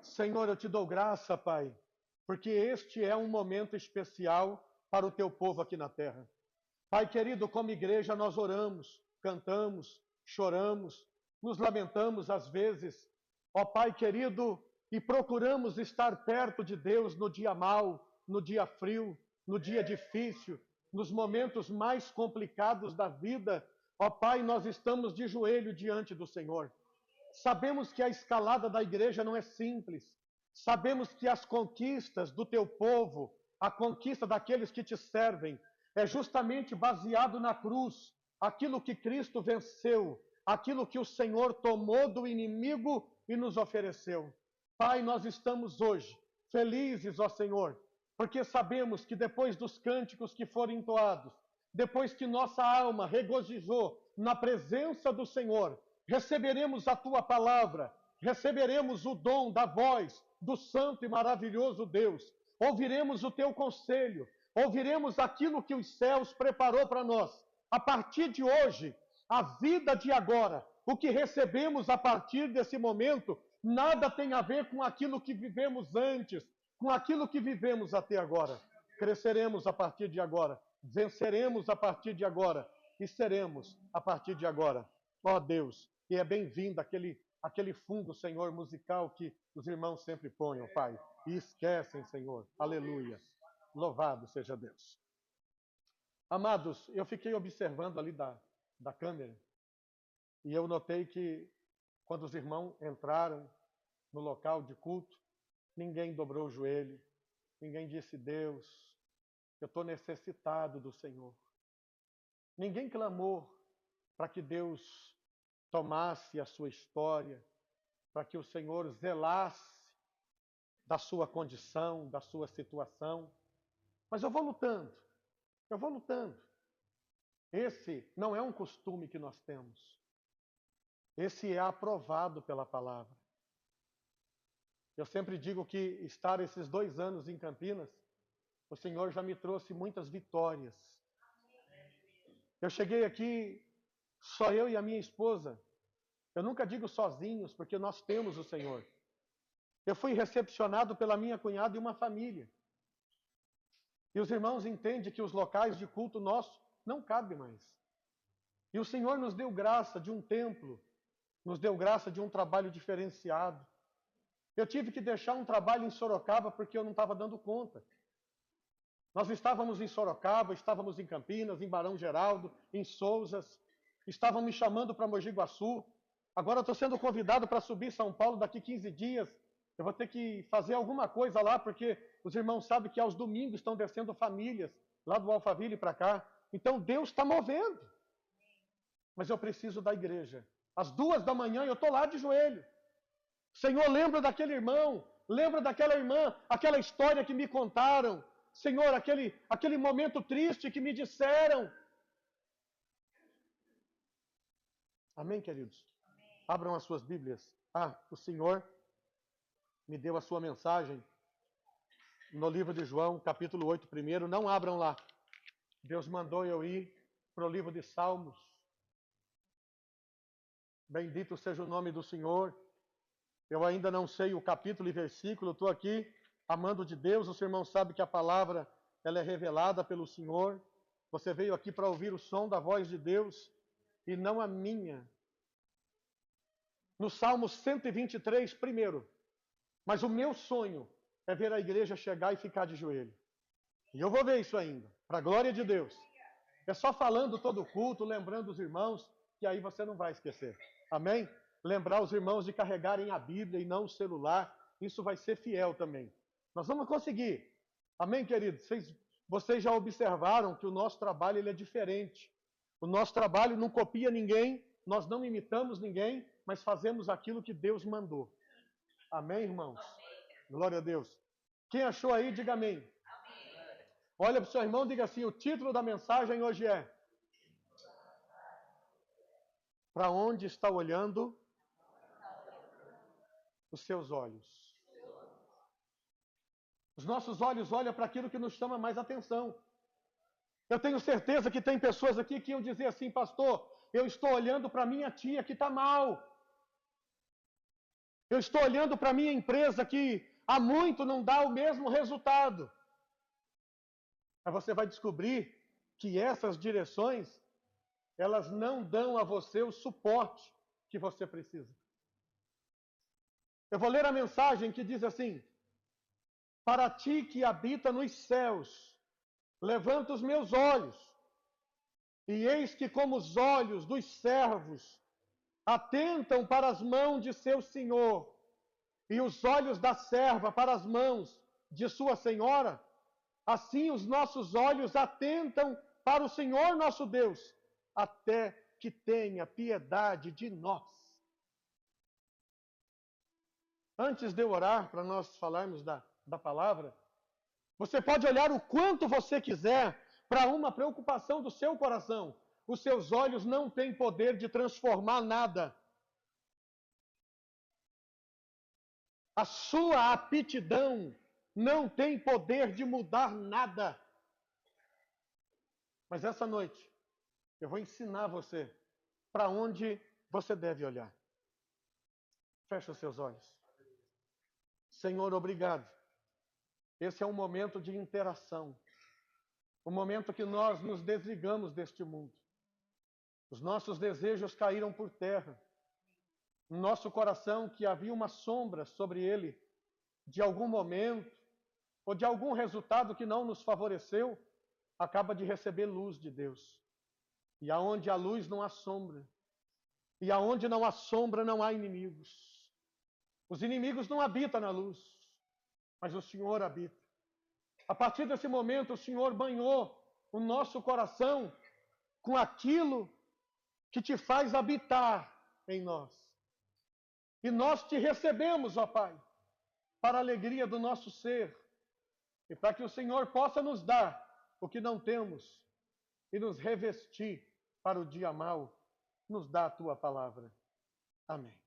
Senhor, eu te dou graça, Pai, porque este é um momento especial para o teu povo aqui na terra. Pai querido, como igreja nós oramos, cantamos, choramos, nos lamentamos às vezes, ó Pai querido, e procuramos estar perto de Deus no dia mau, no dia frio, no dia difícil, nos momentos mais complicados da vida. Ó Pai, nós estamos de joelho diante do Senhor. Sabemos que a escalada da igreja não é simples. Sabemos que as conquistas do teu povo, a conquista daqueles que te servem, é justamente baseado na cruz, aquilo que Cristo venceu, aquilo que o Senhor tomou do inimigo e nos ofereceu. Pai, nós estamos hoje felizes, ó Senhor, porque sabemos que depois dos cânticos que foram entoados, depois que nossa alma regozijou na presença do Senhor, receberemos a tua palavra, receberemos o dom da voz do santo e maravilhoso Deus, ouviremos o teu conselho, ouviremos aquilo que os céus preparou para nós. A partir de hoje, a vida de agora, o que recebemos a partir desse momento, nada tem a ver com aquilo que vivemos antes, com aquilo que vivemos até agora. Cresceremos a partir de agora, venceremos a partir de agora e seremos a partir de agora. Ó Deus, e é bem-vindo aquele fundo, Senhor, musical que os irmãos sempre põem, Pai, e esquecem, Senhor. Aleluia. Louvado seja Deus. Amados, eu fiquei observando ali da câmera e eu notei que quando os irmãos entraram no local de culto, ninguém dobrou o joelho, ninguém disse, Deus, eu estou necessitado do Senhor. Ninguém clamou para que Deus tomasse a sua história, para que o Senhor zelasse da sua condição, da sua situação. Mas eu vou lutando. Esse não é um costume que nós temos. Esse é aprovado pela palavra. Eu sempre digo que estar esses 2 anos em Campinas, o Senhor já me trouxe muitas vitórias. Eu cheguei aqui, só eu e a minha esposa. Eu nunca digo sozinhos, porque nós temos o Senhor. Eu fui recepcionado pela minha cunhada e uma família. E os irmãos entendem que os locais de culto nosso não cabem mais. E o Senhor nos deu graça de um templo, nos deu graça de um trabalho diferenciado. Eu tive que deixar um trabalho em Sorocaba porque eu não estava dando conta. Nós estávamos em Sorocaba, estávamos em Campinas, em Barão Geraldo, em Sousas, estavam me chamando para Mogi Guaçu. Agora eu estou sendo convidado para subir São Paulo daqui 15 dias. Eu vou ter que fazer alguma coisa lá, porque os irmãos sabem que aos domingos estão descendo famílias lá do Alphaville para cá. Então Deus está movendo. Mas eu preciso da igreja. Às 2 da manhã eu estou lá de joelho. Senhor, lembra daquele irmão, lembra daquela irmã, aquela história que me contaram. Senhor, aquele momento triste que me disseram. Amém, queridos? Amém. Abram as suas Bíblias. O Senhor me deu a sua mensagem no livro de João, capítulo 8 primeiro. Não abram lá. Deus mandou eu ir para o livro de Salmos. Bendito seja o nome do Senhor. Eu ainda não sei o capítulo e versículo, estou aqui amando de Deus. O seu irmão sabe que a palavra ela é revelada pelo Senhor. Você veio aqui para ouvir o som da voz de Deus e não a minha. No Salmo 123, primeiro. Mas o meu sonho é ver a igreja chegar e ficar de joelho. E eu vou ver isso ainda, para a glória de Deus. É só falando todo o culto, lembrando os irmãos, que aí você não vai esquecer. Amém? Lembrar os irmãos de carregarem a Bíblia e não o celular. Isso vai ser fiel também. Nós vamos conseguir. Amém, queridos? Vocês já observaram que o nosso trabalho ele é diferente. O nosso trabalho não copia ninguém, nós não imitamos ninguém, mas fazemos aquilo que Deus mandou. Amém, irmãos? Glória a Deus. Quem achou aí, diga amém. Amém. Olha para o seu irmão e diga assim, o título da mensagem hoje é: para onde está olhando os seus olhos? Os nossos olhos olham para aquilo que nos chama mais atenção. Eu tenho certeza que tem pessoas aqui que iam dizer assim, pastor, eu estou olhando para minha tia que está mal. Eu estou olhando para a minha empresa que há muito não dá o mesmo resultado. Aí você vai descobrir que essas direções, elas não dão a você o suporte que você precisa. Eu vou ler a mensagem que diz assim: para ti que habita nos céus, levanto os meus olhos, e eis que como os olhos dos servos atentam para as mãos de seu senhor, e os olhos da serva para as mãos de sua senhora, assim os nossos olhos atentam para o Senhor nosso Deus, até que tenha piedade de nós. Antes de eu orar, para nós falarmos da palavra, você pode olhar o quanto você quiser para uma preocupação do seu coração. Os seus olhos não têm poder de transformar nada. A sua aptidão não tem poder de mudar nada. Mas essa noite, eu vou ensinar você para onde você deve olhar. Feche os seus olhos. Senhor, obrigado. Esse é um momento de interação. O momento que nós nos desligamos deste mundo. Os nossos desejos caíram por terra. No nosso coração, que havia uma sombra sobre ele, de algum momento, ou de algum resultado que não nos favoreceu, acaba de receber luz de Deus. E aonde há luz não há sombra. E aonde não há sombra não há inimigos. Os inimigos não habitam na luz, mas o Senhor habita. A partir desse momento, o Senhor banhou o nosso coração com aquilo que te faz habitar em nós. E nós te recebemos, ó Pai, para a alegria do nosso ser, e para que o Senhor possa nos dar o que não temos, e nos revestir para o dia mau, nos dá a Tua palavra. Amém.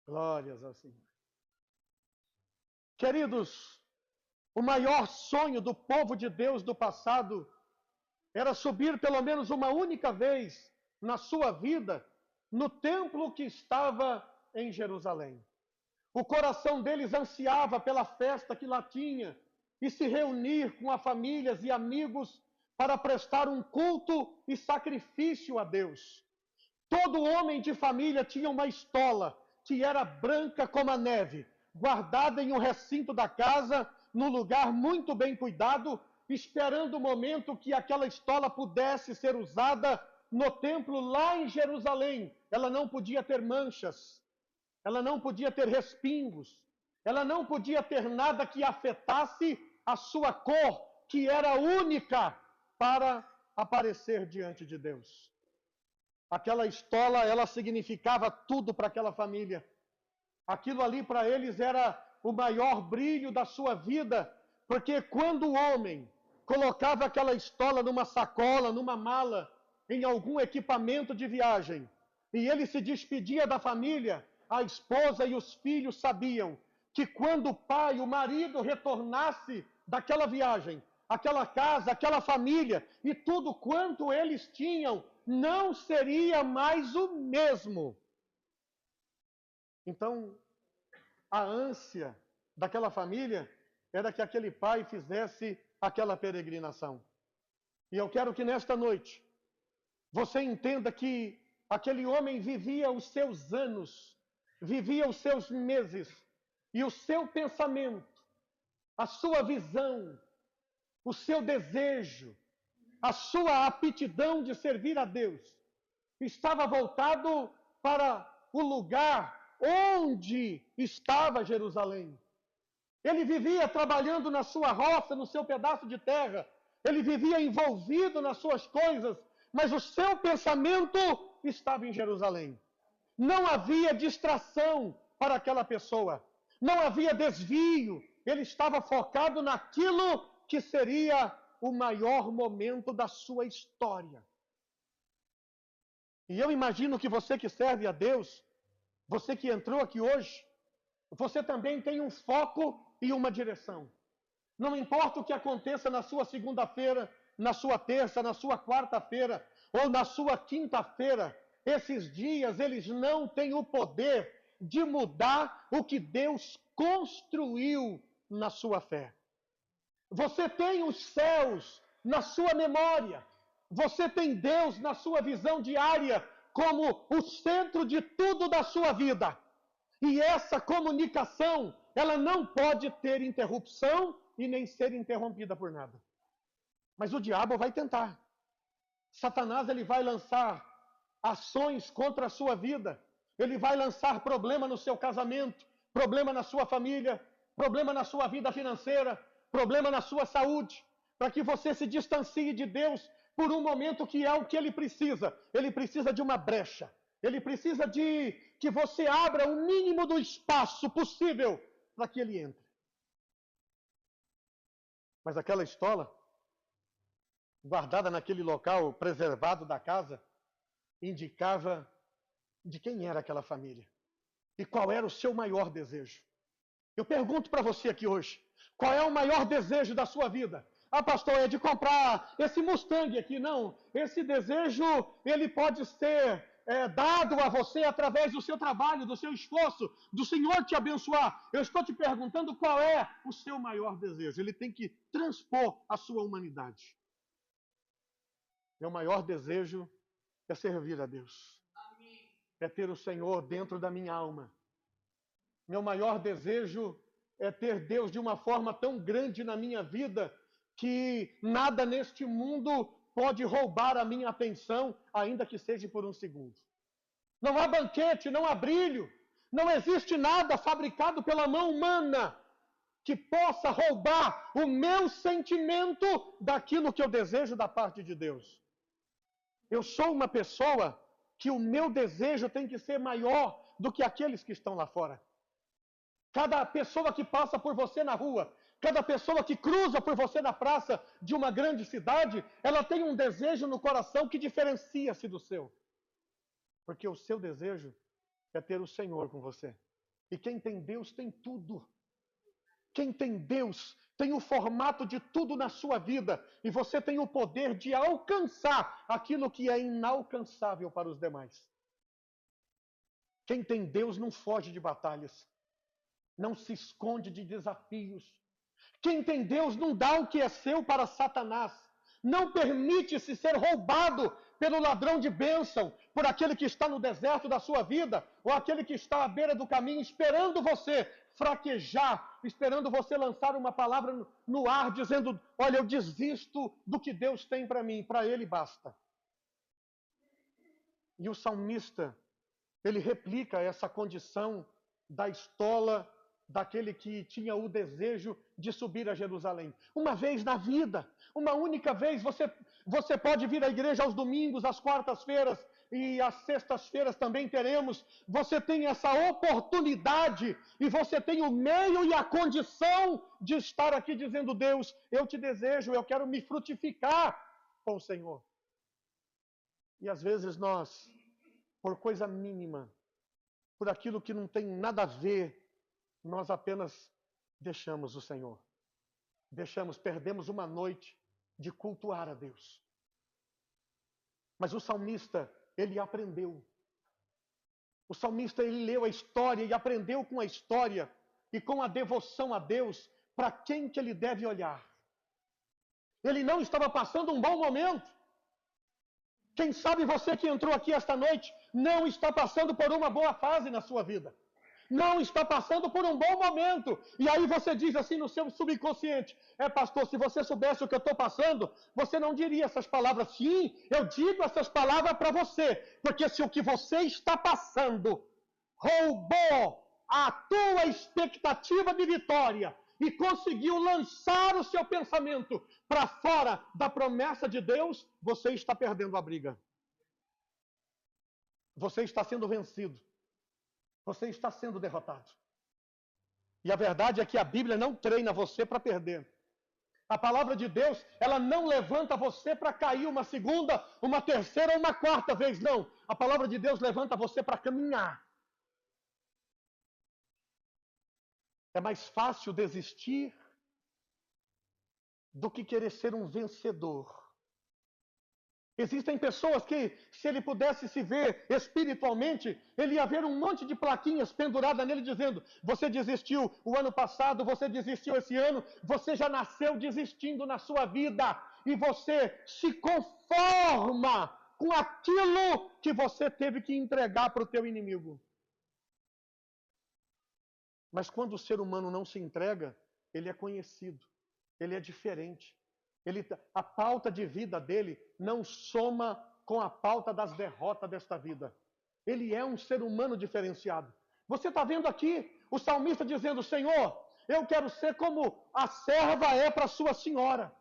Glórias ao Senhor. Queridos, o maior sonho do povo de Deus do passado era subir pelo menos uma única vez na sua vida no templo que estava em Jerusalém. O coração deles ansiava pela festa que lá tinha e se reunir com as famílias e amigos para prestar um culto e sacrifício a Deus. Todo homem de família tinha uma estola que era branca como a neve, guardada em um recinto da casa, num lugar muito bem cuidado, esperando o momento que aquela estola pudesse ser usada no templo lá em Jerusalém. Ela não podia ter manchas, ela não podia ter respingos, ela não podia ter nada que afetasse a sua cor, que era única para aparecer diante de Deus. Aquela estola, ela significava tudo para aquela família. Aquilo ali para eles era o maior brilho da sua vida, porque quando o homem colocava aquela estola numa sacola, numa mala, em algum equipamento de viagem, e ele se despedia da família, a esposa e os filhos sabiam que quando o pai, o marido retornasse daquela viagem, aquela casa, aquela família e tudo quanto eles tinham, não seria mais o mesmo. Então, a ânsia daquela família era que aquele pai fizesse aquela peregrinação. E eu quero que nesta noite você entenda que aquele homem vivia os seus anos, vivia os seus meses, e o seu pensamento, a sua visão, o seu desejo, a sua aptidão de servir a Deus, estava voltado para o lugar onde estava Jerusalém. Ele vivia trabalhando na sua roça, no seu pedaço de terra, ele vivia envolvido nas suas coisas, mas o seu pensamento estava em Jerusalém. Não havia distração para aquela pessoa, não havia desvio, ele estava focado naquilo que seria o maior momento da sua história. E eu imagino que você que serve a Deus, você que entrou aqui hoje, você também tem um foco e uma direção. Não importa o que aconteça na sua segunda-feira, na sua terça, na sua quarta-feira ou na sua quinta-feira, esses dias, eles não têm o poder de mudar o que Deus construiu na sua fé. Você tem os céus na sua memória. Você tem Deus na sua visão diária como o centro de tudo da sua vida. E essa comunicação, ela não pode ter interrupção e nem ser interrompida por nada. Mas o diabo vai tentar. Satanás, ele vai lançar ações contra a sua vida. Ele vai lançar problema no seu casamento, problema na sua família, problema na sua vida financeira, problema na sua saúde, para que você se distancie de Deus por um momento, que é o que ele precisa. Ele precisa de uma brecha. Ele precisa de que você abra o mínimo do espaço possível para que ele entre. Mas aquela estola, guardada naquele local preservado da casa, indicava de quem era aquela família e qual era o seu maior desejo. Eu pergunto para você aqui hoje, qual é o maior desejo da sua vida? Ah, pastor, é de comprar esse Mustang aqui. Não, esse desejo, ele pode ser dado a você através do seu trabalho, do seu esforço, do Senhor te abençoar. Eu estou te perguntando qual é o seu maior desejo. Ele tem que transpor a sua humanidade. Meu maior desejo é servir a Deus. É ter o Senhor dentro da minha alma. Meu maior desejo é ter Deus de uma forma tão grande na minha vida que nada neste mundo pode roubar a minha atenção, ainda que seja por um segundo. Não há banquete, não há brilho, não existe nada fabricado pela mão humana que possa roubar o meu sentimento daquilo que eu desejo da parte de Deus. Eu sou uma pessoa que o meu desejo tem que ser maior do que aqueles que estão lá fora. Cada pessoa que passa por você na rua, cada pessoa que cruza por você na praça de uma grande cidade, ela tem um desejo no coração que diferencia-se do seu. Porque o seu desejo é ter o Senhor com você. E quem tem Deus tem tudo. Quem tem Deus tem o formato de tudo na sua vida. E você tem o poder de alcançar aquilo que é inalcançável para os demais. Quem tem Deus não foge de batalhas. Não se esconde de desafios. Quem tem Deus não dá o que é seu para Satanás. Não permite-se ser roubado pelo ladrão de bênção, por aquele que está no deserto da sua vida, ou aquele que está à beira do caminho esperando você fraquejar, esperando você lançar uma palavra no ar, dizendo, olha, eu desisto do que Deus tem para mim, para ele basta. E o salmista, ele replica essa condição da estola, daquele que tinha o desejo de subir a Jerusalém. Uma vez na vida, uma única vez, você pode vir à igreja aos domingos, às quartas-feiras e às sextas-feiras também teremos. Você tem essa oportunidade e você tem o meio e a condição de estar aqui dizendo, Deus, eu te desejo, eu quero me frutificar com o Senhor. E às vezes nós, por coisa mínima, por aquilo que não tem nada a ver, nós apenas deixamos o Senhor. Perdemos uma noite de cultuar a Deus. Mas o salmista, ele aprendeu. O salmista, ele leu a história e aprendeu com a história e com a devoção a Deus para quem que ele deve olhar. Ele não estava passando um bom momento. Quem sabe você que entrou aqui esta noite não está passando por uma boa fase na sua vida. Não está passando por um bom momento. E aí você diz assim no seu subconsciente, pastor, se você soubesse o que eu estou passando, você não diria essas palavras. Sim, eu digo essas palavras para você, porque se o que você está passando roubou a tua expectativa de vitória e conseguiu lançar o seu pensamento para fora da promessa de Deus, você está perdendo a briga. Você está sendo vencido. Você está sendo derrotado. E a verdade é que a Bíblia não treina você para perder. A palavra de Deus, ela não levanta você para cair uma segunda, uma terceira ou uma quarta vez, não. A palavra de Deus levanta você para caminhar. É mais fácil desistir do que querer ser um vencedor. Existem pessoas que, se ele pudesse se ver espiritualmente, ele ia ver um monte de plaquinhas penduradas nele dizendo: você desistiu o ano passado, você desistiu esse ano, você já nasceu desistindo na sua vida e você se conforma com aquilo que você teve que entregar para o teu inimigo. Mas quando o ser humano não se entrega, ele é conhecido, ele é diferente. A pauta de vida dele não soma com a pauta das derrotas desta vida. Ele é um ser humano diferenciado. Você está vendo aqui o salmista dizendo: Senhor, eu quero ser como a serva é para sua senhora.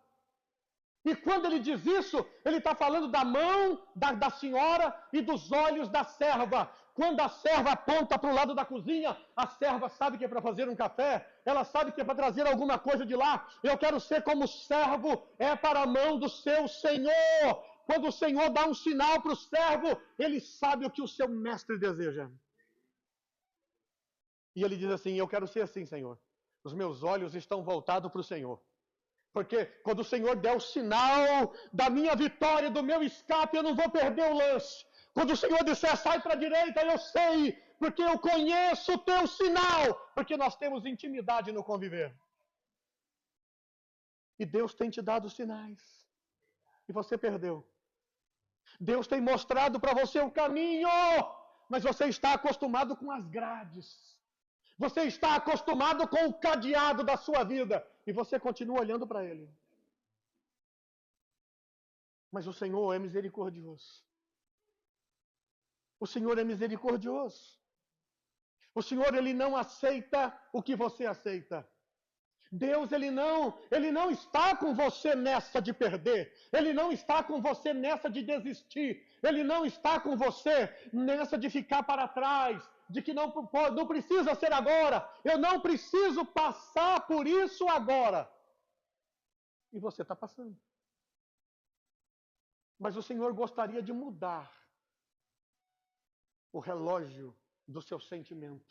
E quando ele diz isso, ele está falando da mão da senhora e dos olhos da serva. Quando a serva aponta para o lado da cozinha, a serva sabe que é para fazer um café, ela sabe que é para trazer alguma coisa de lá. Eu quero ser como o servo é para a mão do seu senhor. Quando o senhor dá um sinal para o servo, ele sabe o que o seu mestre deseja. E ele diz assim: eu quero ser assim, Senhor. Os meus olhos estão voltados para o Senhor. Porque quando o Senhor der o sinal da minha vitória, do meu escape, eu não vou perder o lance. Quando o Senhor disser: sai para a direita, eu sei, porque eu conheço o teu sinal. Porque nós temos intimidade no conviver. E Deus tem te dado sinais. E você perdeu. Deus tem mostrado para você o caminho, mas você está acostumado com as grades. Você está acostumado com o cadeado da sua vida. E você continua olhando para ele. Mas o Senhor é misericordioso. O Senhor é misericordioso. O Senhor, ele não aceita o que você aceita. Deus, ele não está com você nessa de perder. Ele não está com você nessa de desistir. Ele não está com você nessa de ficar para trás, de que não precisa ser agora. Eu não preciso passar por isso agora. E você está passando. Mas o Senhor gostaria de mudar o relógio do seu sentimento.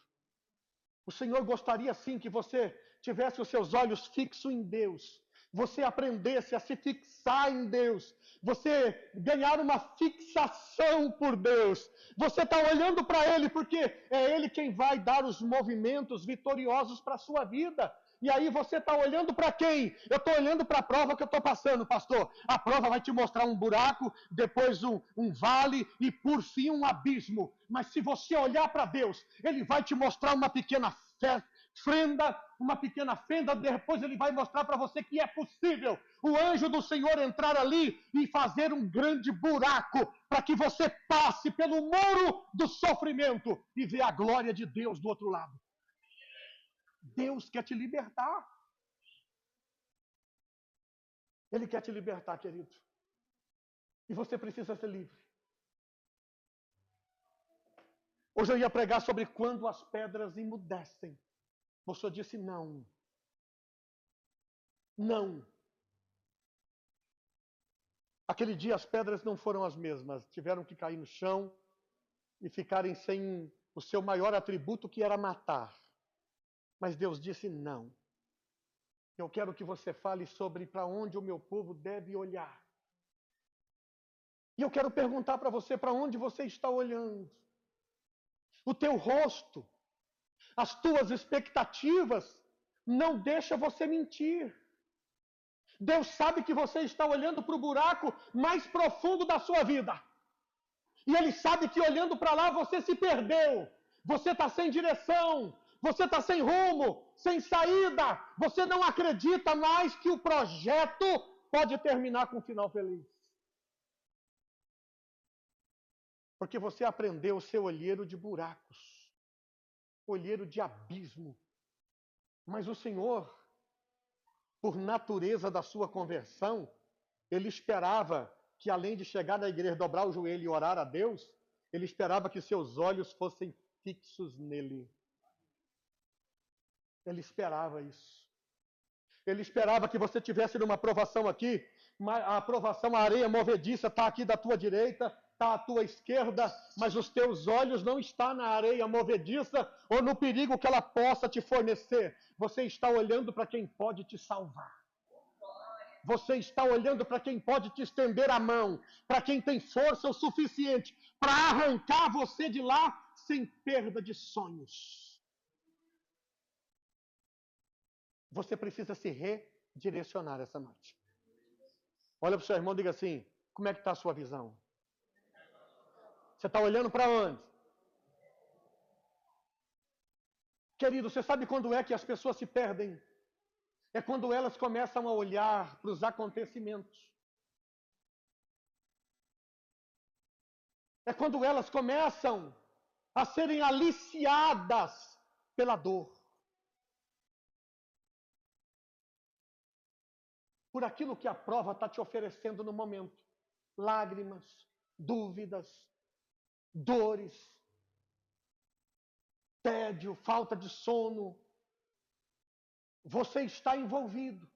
O Senhor gostaria sim que você tivesse os seus olhos fixos em Deus. Você aprendesse a se fixar em Deus. Você ganhar uma fixação por Deus. Você está olhando para Ele porque é Ele quem vai dar os movimentos vitoriosos para a sua vida. E aí você está olhando para quem? Eu estou olhando para a prova que eu estou passando, pastor. A prova vai te mostrar um buraco, depois um vale e por fim um abismo. Mas se você olhar para Deus, Ele vai te mostrar uma pequena fenda, depois Ele vai mostrar para você que é possível o anjo do Senhor entrar ali e fazer um grande buraco para que você passe pelo muro do sofrimento e ver a glória de Deus do outro lado. Deus quer te libertar. Ele quer te libertar, querido. E você precisa ser livre. Hoje eu ia pregar sobre quando as pedras emudecem. O Senhor disse não. Não. Aquele dia as pedras não foram as mesmas. Tiveram que cair no chão e ficarem sem o seu maior atributo, que era matar. Mas Deus disse não. Eu quero que você fale sobre para onde o meu povo deve olhar. E eu quero perguntar para você, para onde você está olhando? O teu rosto, as tuas expectativas, não deixa você mentir. Deus sabe que você está olhando para o buraco mais profundo da sua vida. E Ele sabe que olhando para lá você se perdeu. Você está sem direção. Você está sem rumo, sem saída. Você não acredita mais que o projeto pode terminar com um final feliz. Porque você aprendeu o seu olheiro de buracos, olheiro de abismo. Mas o Senhor, por natureza da sua conversão, Ele esperava que, além de chegar na igreja, dobrar o joelho e orar a Deus, Ele esperava que seus olhos fossem fixos nele. Ele esperava isso. Ele esperava que você tivesse numa aprovação aqui, a aprovação, a areia movediça está aqui da tua direita, está à tua esquerda, mas os teus olhos não estão na areia movediça ou no perigo que ela possa te fornecer. Você está olhando para quem pode te salvar. Você está olhando para quem pode te estender a mão, para quem tem força o suficiente para arrancar você de lá sem perda de sonhos. Você precisa se redirecionar essa noite. Olha para o seu irmão e diga assim: como é que está a sua visão? Você está olhando para onde? Querido, você sabe quando é que as pessoas se perdem? É quando elas começam a olhar para os acontecimentos. É quando elas começam a serem aliciadas pela dor. Por aquilo que a prova está te oferecendo no momento. Lágrimas, dúvidas, dores, tédio, falta de sono. Você está envolvido.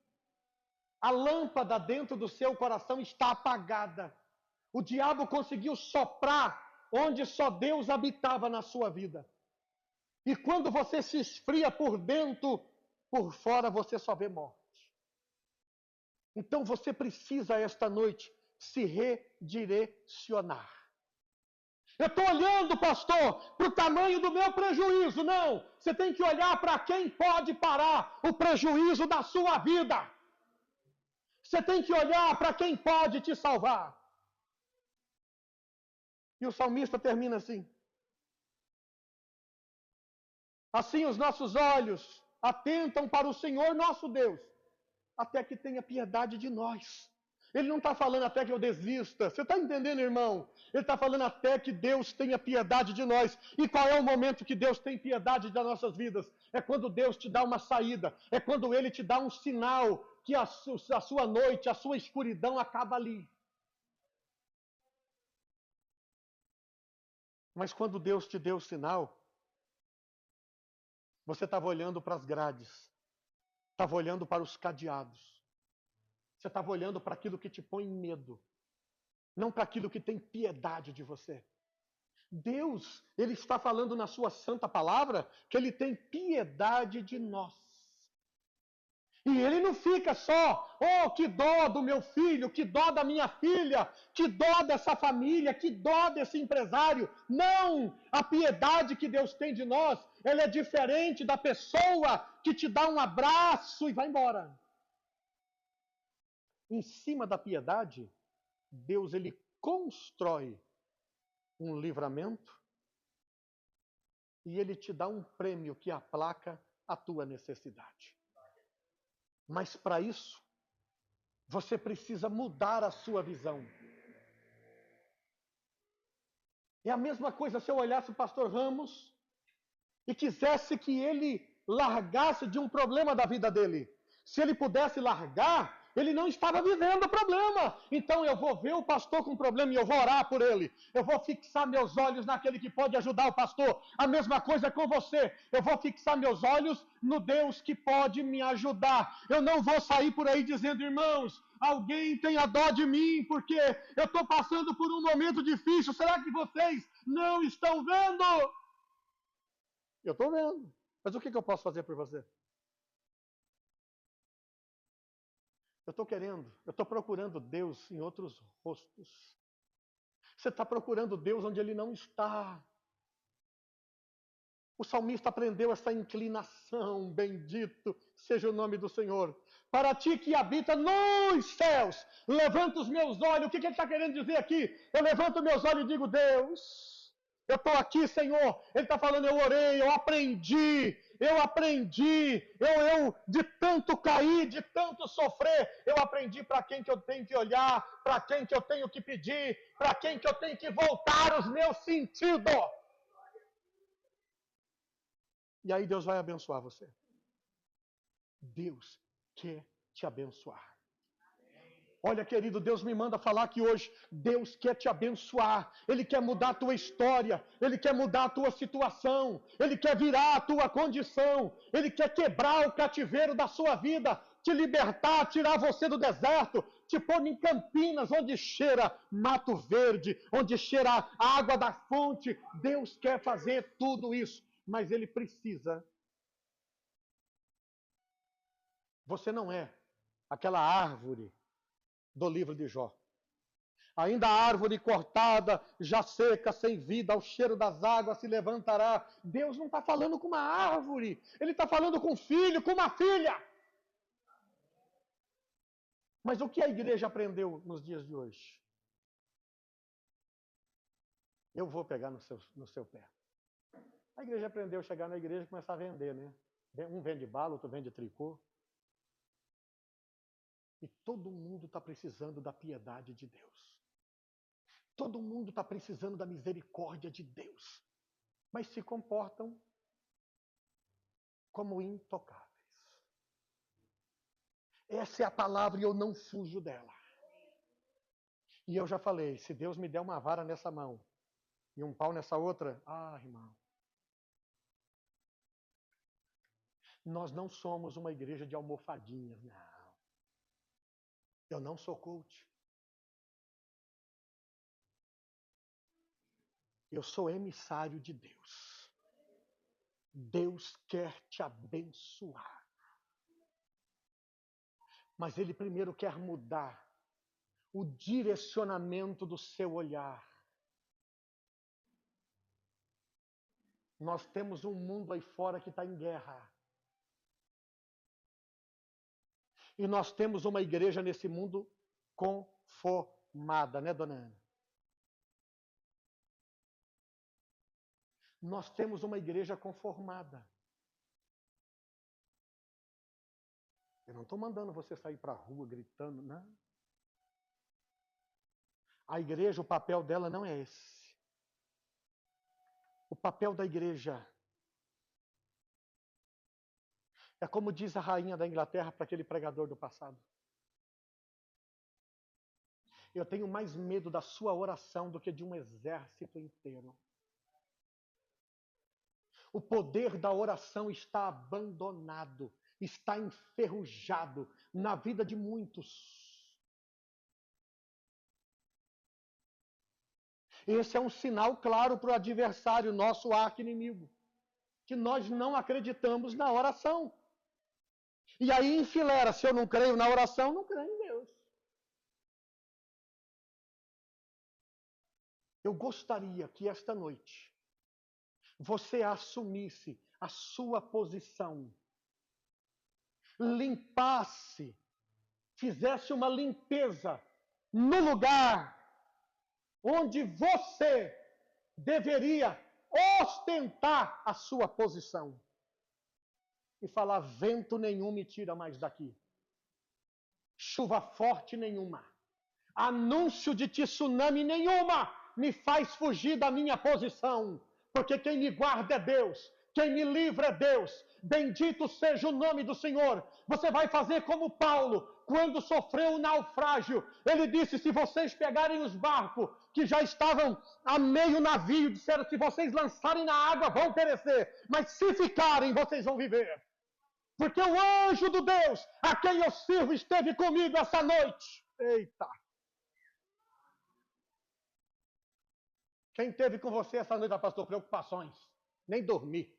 A lâmpada dentro do seu coração está apagada. O diabo conseguiu soprar onde só Deus habitava na sua vida. E quando você se esfria por dentro, por fora você só vê morte. Então você precisa esta noite se redirecionar. Eu estou olhando, pastor, para o tamanho do meu prejuízo. Não, você tem que olhar para quem pode parar o prejuízo da sua vida. Você tem que olhar para quem pode te salvar. E o salmista termina assim: assim os nossos olhos atentam para o Senhor nosso Deus, até que tenha piedade de nós. Ele não está falando até que eu desista. Você está entendendo, irmão? Ele está falando até que Deus tenha piedade de nós. E qual é o momento que Deus tem piedade das nossas vidas? É quando Deus te dá uma saída. É quando Ele te dá um sinal que a sua noite, a sua escuridão acaba ali. Mas quando Deus te deu o sinal, você estava olhando para as grades. Estava olhando para os cadeados. Você estava olhando para aquilo que te põe medo, não para aquilo que tem piedade de você. Deus, Ele está falando na sua santa palavra que Ele tem piedade de nós. E Ele não fica só, oh, que dó do meu filho, que dó da minha filha, que dó dessa família, que dó desse empresário. Não! A piedade que Deus tem de nós, ela é diferente da pessoa que te dá um abraço e vai embora. Em cima da piedade, Deus ele constrói um livramento e ele te dá um prêmio que aplaca a tua necessidade. Mas para isso, você precisa mudar a sua visão. É a mesma coisa se eu olhasse o pastor Ramos e quisesse que ele largasse de um problema da vida dele. Se ele pudesse largar, ele não estava vivendo o problema. Então eu vou ver o pastor com problema e eu vou orar por ele. Eu vou fixar meus olhos naquele que pode ajudar o pastor. A mesma coisa com você. Eu vou fixar meus olhos no Deus que pode me ajudar. Eu não vou sair por aí dizendo, irmãos, alguém tenha dó de mim, porque eu estou passando por um momento difícil. Será que vocês não estão vendo? Eu estou vendo. Mas o que eu posso fazer por você? Eu estou procurando Deus em outros rostos. Você está procurando Deus onde Ele não está. O salmista aprendeu essa inclinação, bendito seja o nome do Senhor. Para ti que habita nos céus, levanto os meus olhos. O que ele está querendo dizer aqui? Eu levanto meus olhos e digo, Deus, eu estou aqui, Senhor. Ele está falando, eu orei, eu aprendi, eu de tanto cair, de tanto sofrer, eu aprendi para quem que eu tenho que olhar, para quem que eu tenho que pedir, para quem que eu tenho que voltar os meus sentidos. E aí Deus vai abençoar você. Deus quer te abençoar. Olha, querido, Deus me manda falar aqui hoje. Deus quer te abençoar. Ele quer mudar a tua história. Ele quer mudar a tua situação. Ele quer virar a tua condição. Ele quer quebrar o cativeiro da sua vida. Te libertar, tirar você do deserto. Te pôr em Campinas, onde cheira mato verde. Onde cheira a água da fonte. Deus quer fazer tudo isso. Mas Ele precisa. Você não é aquela árvore do livro de Jó. Ainda a árvore cortada, já seca, sem vida, ao cheiro das águas se levantará. Deus não está falando com uma árvore, Ele está falando com um filho, com uma filha. Mas o que a igreja aprendeu nos dias de hoje? Eu vou pegar no seu pé. A igreja aprendeu a chegar na igreja e começar a vender, né? Um vende bala, outro vende tricô. E todo mundo está precisando da piedade de Deus. Todo mundo está precisando da misericórdia de Deus. Mas se comportam como intocáveis. Essa é a palavra e eu não fujo dela. E eu já falei, se Deus me der uma vara nessa mão e um pau nessa outra, irmão. Nós não somos uma igreja de almofadinhas, não. Eu não sou coach. Eu sou emissário de Deus. Deus quer te abençoar. Mas Ele primeiro quer mudar o direcionamento do seu olhar. Nós temos um mundo aí fora que está em guerra. E nós temos uma igreja nesse mundo conformada, né, dona Ana? Nós temos uma igreja conformada. Eu não estou mandando você sair para a rua gritando, não. A igreja, o papel dela não é esse. O papel da igreja é como diz a rainha da Inglaterra para aquele pregador do passado. Eu tenho mais medo da sua oração do que de um exército inteiro. O poder da oração está abandonado, está enferrujado na vida de muitos. Esse é um sinal claro para o adversário, nosso arqui-inimigo, que nós não acreditamos na oração. E aí enfileira, se eu não creio na oração, não creio em Deus. Eu gostaria que esta noite você assumisse a sua posição, limpasse, fizesse uma limpeza no lugar onde você deveria ostentar a sua posição. E falar, vento nenhum me tira mais daqui. Chuva forte nenhuma. Anúncio de tsunami nenhuma me faz fugir da minha posição. Porque quem me guarda é Deus. Quem me livra é Deus. Bendito seja o nome do Senhor. Você vai fazer como Paulo, quando sofreu o naufrágio. Ele disse, se vocês pegarem os barcos que já estavam a meio navio, disseram, se vocês lançarem na água, vão perecer. Mas se ficarem, vocês vão viver. Porque o anjo do Deus, a quem eu sirvo, esteve comigo essa noite. Eita! Quem esteve com você essa noite, pastor? Preocupações. Nem dormi.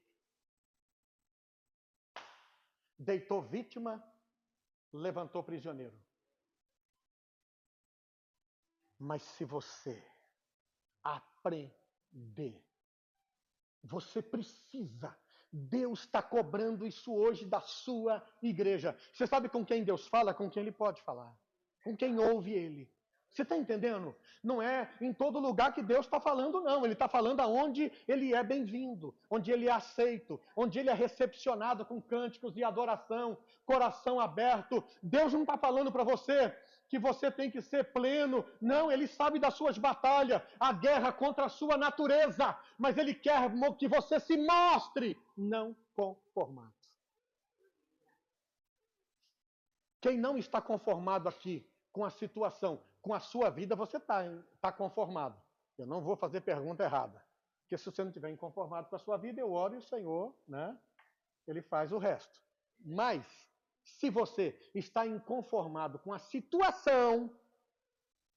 Deitou vítima, levantou prisioneiro. Mas se você aprender, você precisa. Deus está cobrando isso hoje da sua igreja. Você sabe com quem Deus fala? Com quem Ele pode falar. Com quem ouve Ele. Você está entendendo? Não é em todo lugar que Deus está falando, não. Ele está falando aonde Ele é bem-vindo, onde Ele é aceito, onde Ele é recepcionado com cânticos de adoração, coração aberto. Deus não está falando para você que você tem que ser pleno. Não, Ele sabe das suas batalhas, a guerra contra a sua natureza. Mas Ele quer que você se mostre não conformado. Quem não está conformado aqui com a situação, com a sua vida, você está conformado. Eu não vou fazer pergunta errada. Porque se você não estiver inconformado com a sua vida, eu oro e o Senhor, né, Ele faz o resto. Mas, se você está inconformado com a situação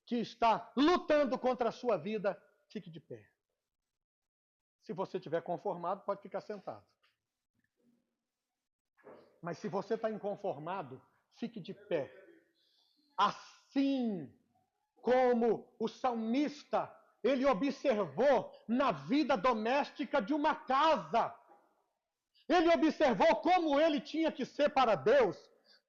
que está lutando contra a sua vida, fique de pé. Se você estiver conformado, pode ficar sentado. Mas se você está inconformado, Fique de pé. Assim como o salmista, ele observou na vida doméstica de uma casa. Ele observou como ele tinha que ser para Deus,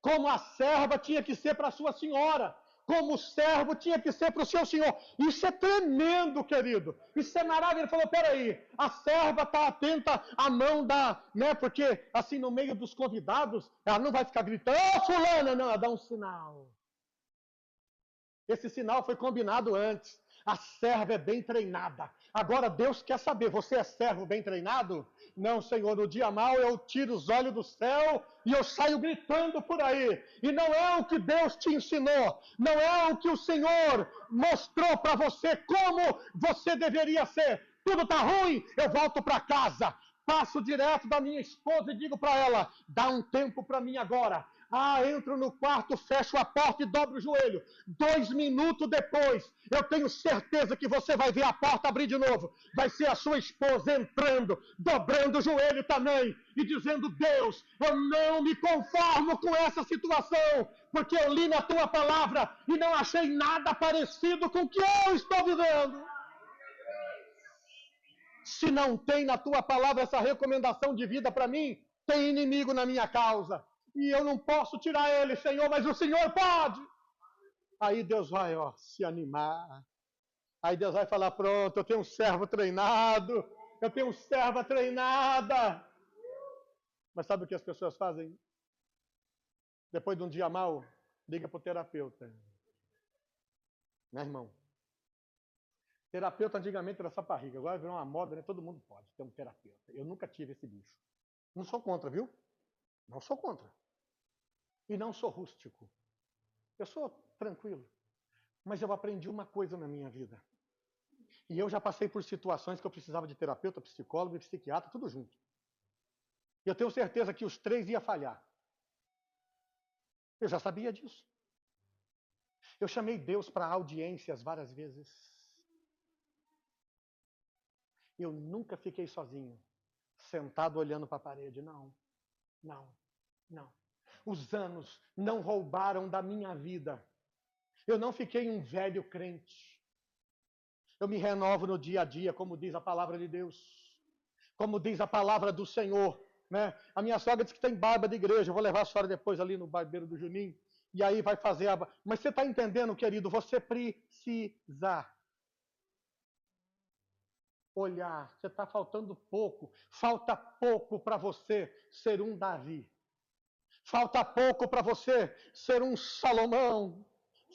como a serva tinha que ser para a sua senhora, como o servo tinha que ser para o seu senhor. Isso é tremendo, querido. Isso é maravilhoso. Ele falou, peraí, a serva está atenta à mão da... né? Porque, assim, no meio dos convidados, ela não vai ficar gritando, ô, fulana, não, ela dá um sinal. Esse sinal foi combinado antes. A serva é bem treinada. Agora Deus quer saber, você é servo bem treinado? Não, Senhor, no dia mau eu tiro os olhos do céu e eu saio gritando por aí. E não é o que Deus te ensinou, não é o que o Senhor mostrou para você como você deveria ser. Tudo está ruim, eu volto para casa. Passo direto da minha esposa e digo para ela, dá um tempo para mim agora. Entro no quarto, fecho a porta e dobro o joelho. 2 minutos depois, eu tenho certeza que você vai ver a porta abrir de novo. Vai ser a sua esposa entrando, dobrando o joelho também e dizendo, Deus, eu não me conformo com essa situação, porque eu li na tua palavra e não achei nada parecido com o que eu estou vivendo. Se não tem na tua palavra essa recomendação de vida para mim, tem inimigo na minha causa. E eu não posso tirar ele, Senhor, mas o Senhor pode. Aí Deus vai, se animar. Aí Deus vai falar, pronto, eu tenho um servo treinado, eu tenho uma serva treinada. Mas sabe o que as pessoas fazem? Depois de um dia mau, liga para o terapeuta. Né, irmão? Terapeuta antigamente era só barriga, agora virou uma moda, né? Todo mundo pode ter um terapeuta. Eu nunca tive esse bicho. Não sou contra, viu? Não sou contra. E não sou rústico. Eu sou tranquilo. Mas eu aprendi uma coisa na minha vida. E eu já passei por situações que eu precisava de terapeuta, psicólogo e psiquiatra, tudo junto. E eu tenho certeza que os 3 iam falhar. Eu já sabia disso. Eu chamei Deus para audiências várias vezes. Eu nunca fiquei sozinho, sentado olhando para a parede. Não. Os anos não roubaram da minha vida. Eu não fiquei um velho crente. Eu me renovo no dia a dia, como diz a palavra de Deus. Como diz a palavra do Senhor. Né? A minha sogra diz que tem barba de igreja. Eu vou levar a senhora depois ali no barbeiro do Juninho. E aí vai fazer a... Mas você está entendendo, querido? Você precisa olhar. Você está faltando pouco. Falta pouco para você ser um Davi. Falta pouco para você ser um Salomão.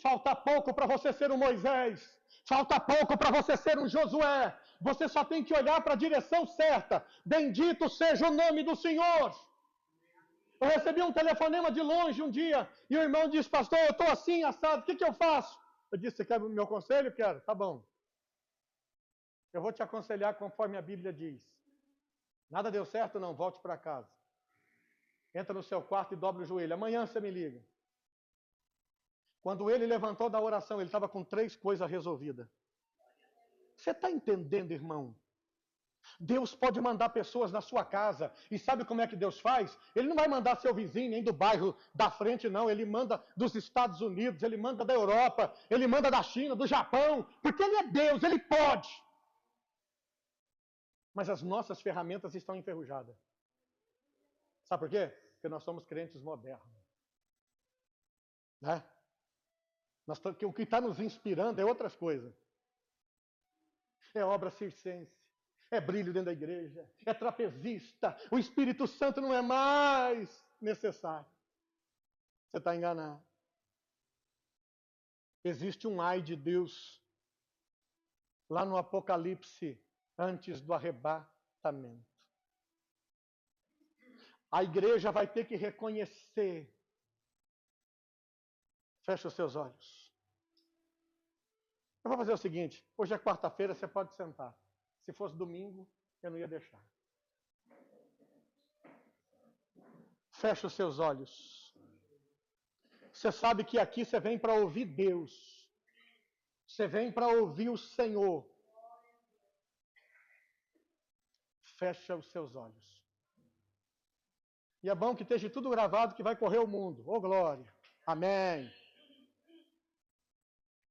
Falta pouco para você ser um Moisés. Falta pouco para você ser um Josué. Você só tem que olhar para a direção certa. Bendito seja o nome do Senhor. Eu recebi um telefonema de longe um dia e o irmão disse, pastor, eu estou assim, assado, o que eu faço? Eu disse, você quer o meu conselho? Quero. Tá bom. Eu vou te aconselhar conforme a Bíblia diz. Nada deu certo? Não, volte para casa. Entra no seu quarto e dobra o joelho. Amanhã você me liga. Quando ele levantou da oração, ele estava com 3 coisas resolvidas. Você está entendendo, irmão? Deus pode mandar pessoas na sua casa. E sabe como é que Deus faz? Ele não vai mandar seu vizinho, nem do bairro da frente, não. Ele manda dos Estados Unidos, ele manda da Europa, ele manda da China, do Japão. Porque ele é Deus, ele pode. Mas as nossas ferramentas estão enferrujadas. Sabe por quê? Porque nós somos crentes modernos. Né? O que está nos inspirando é outras coisas. É obra circense, é brilho dentro da igreja, é trapezista. O Espírito Santo não é mais necessário. Você está enganado. Existe um ai de Deus lá no Apocalipse, antes do arrebatamento. A igreja vai ter que reconhecer. Feche os seus olhos. Eu vou fazer o seguinte, hoje é quarta-feira, você pode sentar. Se fosse domingo, eu não ia deixar. Feche os seus olhos. Você sabe que aqui você vem para ouvir Deus. Você vem para ouvir o Senhor. Fecha os seus olhos. E é bom que esteja tudo gravado, que vai correr o mundo. Ô, glória! Amém.